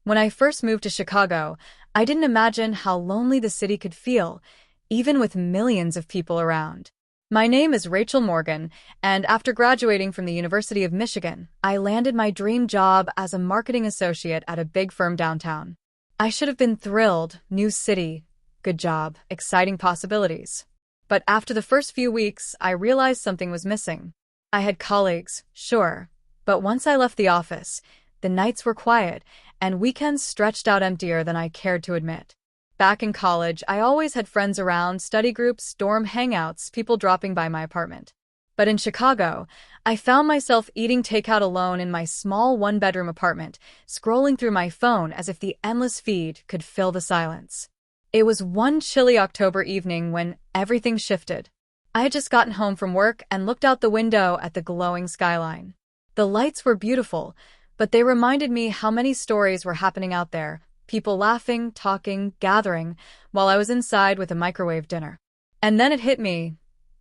When I first moved to Chicago, I didn't imagine how lonely the city could feel, even with millions of people around. My name is Rachel Morgan, and after graduating from the University of Michigan, I landed my dream job as a marketing associate at a big firm downtown. I should have been thrilled, new city, good job, exciting possibilities. But after the first few weeks, I realized something was missing. I had colleagues, sure, but once I left the office, the nights were quiet, and weekends stretched out emptier than I cared to admit. Back in college, I always had friends around, study groups, dorm hangouts, people dropping by my apartment. But in Chicago, I found myself eating takeout alone in my small one-bedroom apartment, scrolling through my phone as if the endless feed could fill the silence. It was one chilly October evening when everything shifted. I had just gotten home from work and looked out the window at the glowing skyline. The lights were beautiful, but they reminded me how many stories were happening out there. People laughing, talking, gathering, while I was inside with a microwave dinner. And then it hit me.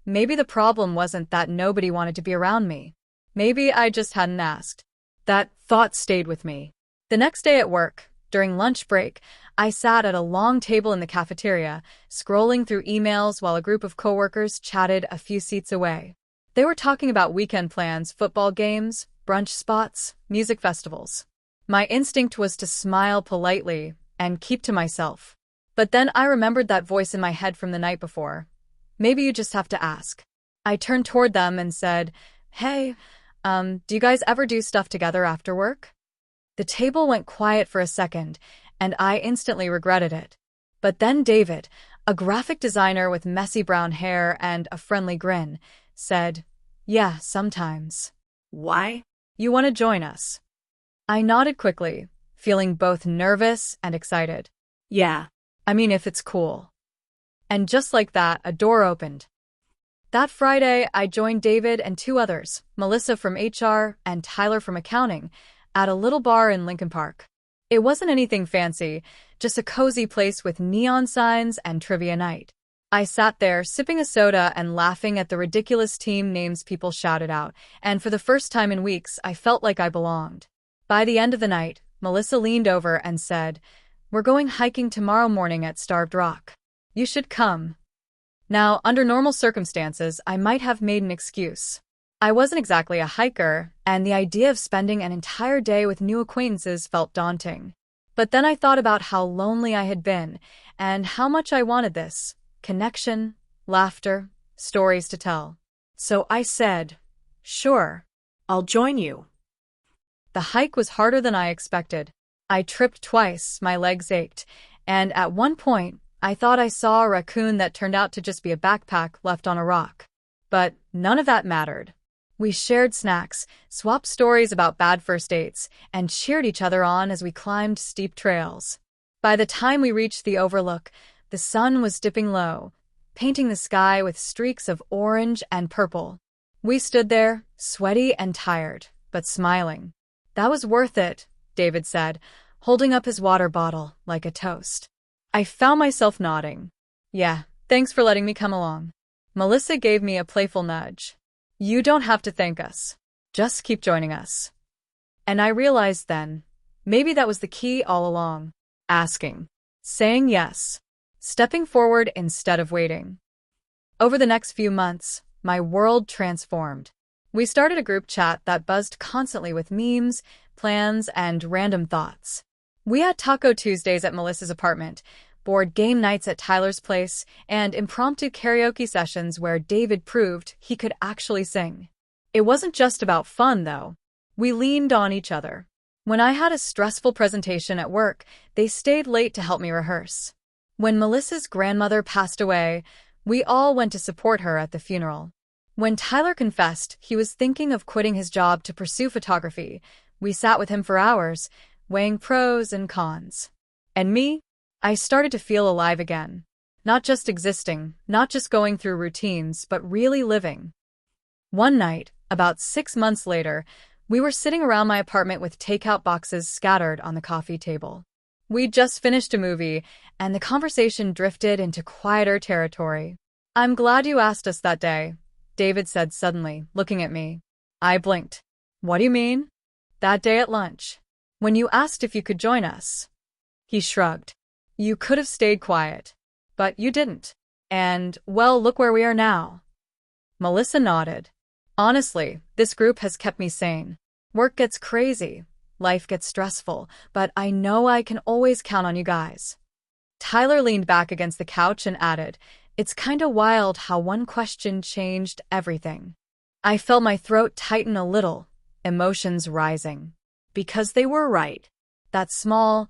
Maybe the problem wasn't that nobody wanted to be around me. Maybe I just hadn't asked. That thought stayed with me. The next day at work, during lunch break, I sat at a long table in the cafeteria, scrolling through emails while a group of coworkers chatted a few seats away. They were talking about weekend plans, football games, brunch spots, music festivals. My instinct was to smile politely and keep to myself. But then I remembered that voice in my head from the night before. Maybe you just have to ask. I turned toward them and said, "Hey, do you guys ever do stuff together after work?" The table went quiet for a second, and I instantly regretted it. But then David, a graphic designer with messy brown hair and a friendly grin, said, "Yeah, sometimes." Why? "You want to join us?" I nodded quickly, feeling both nervous and excited. Yeah. I mean, if it's cool. And just like that, a door opened. That Friday, I joined David and two others, Melissa from HR and Tyler from accounting, at a little bar in Lincoln Park. It wasn't anything fancy, just a cozy place with neon signs and trivia night. I sat there, sipping a soda and laughing at the ridiculous team names people shouted out, and for the first time in weeks, I felt like I belonged. By the end of the night, Melissa leaned over and said, "We're going hiking tomorrow morning at Starved Rock. You should come." Now, under normal circumstances, I might have made an excuse. I wasn't exactly a hiker, and the idea of spending an entire day with new acquaintances felt daunting. But then I thought about how lonely I had been, and how much I wanted this. Connection, laughter, stories to tell. So I said, "Sure, I'll join you." The hike was harder than I expected. I tripped twice, my legs ached, and at one point, I thought I saw a raccoon that turned out to just be a backpack left on a rock. But none of that mattered. We shared snacks, swapped stories about bad first dates, and cheered each other on as we climbed steep trails. By the time we reached the overlook, the sun was dipping low, painting the sky with streaks of orange and purple. We stood there, sweaty and tired, but smiling. "That was worth it," David said, holding up his water bottle like a toast. I found myself nodding. "Yeah, thanks for letting me come along." Melissa gave me a playful nudge. "You don't have to thank us. Just keep joining us." And I realized then, maybe that was the key all along. Asking. Saying yes. Stepping forward instead of waiting. Over the next few months, my world transformed. We started a group chat that buzzed constantly with memes, plans, and random thoughts. We had Taco Tuesdays at Melissa's apartment, board game nights at Tyler's place, and impromptu karaoke sessions where David proved he could actually sing. It wasn't just about fun, though. We leaned on each other. When I had a stressful presentation at work, they stayed late to help me rehearse. When Melissa's grandmother passed away, we all went to support her at the funeral. When Tyler confessed he was thinking of quitting his job to pursue photography, we sat with him for hours, weighing pros and cons. And me? I started to feel alive again. Not just existing, not just going through routines, but really living. One night, about 6 months later, we were sitting around my apartment with takeout boxes scattered on the coffee table. We'd just finished a movie, and the conversation drifted into quieter territory. "I'm glad you asked us that day," David said suddenly, looking at me. I blinked. "What do you mean?" "That day at lunch. When you asked if you could join us. He shrugged. You could have stayed quiet. But you didn't. And, well, look where we are now. Melissa nodded. Honestly, this group has kept me sane. Work gets crazy. Life gets stressful. But I know I can always count on you guys. Tyler leaned back against the couch and added, It's kinda wild how one question changed everything. I felt my throat tighten a little, emotions rising. Because they were right. That small,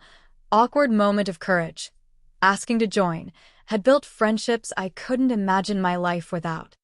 awkward moment of courage, asking to join, had built friendships I couldn't imagine my life without.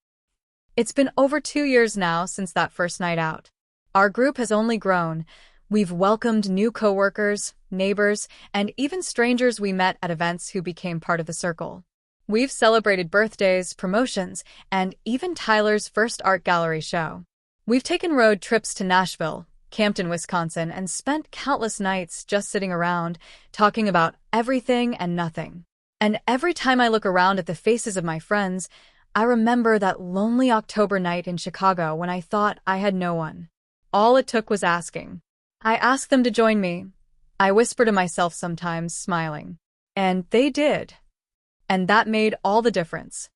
It's been over 2 years now since that first night out. Our group has only grown. We've welcomed new coworkers, neighbors, and even strangers we met at events who became part of the circle. We've celebrated birthdays, promotions, and even Tyler's first art gallery show. We've taken road trips to Nashville, Campton, Wisconsin, and spent countless nights just sitting around, talking about everything and nothing. And every time I look around at the faces of my friends, I remember that lonely October night in Chicago when I thought I had no one. All it took was asking. I asked them to join me. I whisper to myself sometimes, smiling. And they did. And that made all the difference.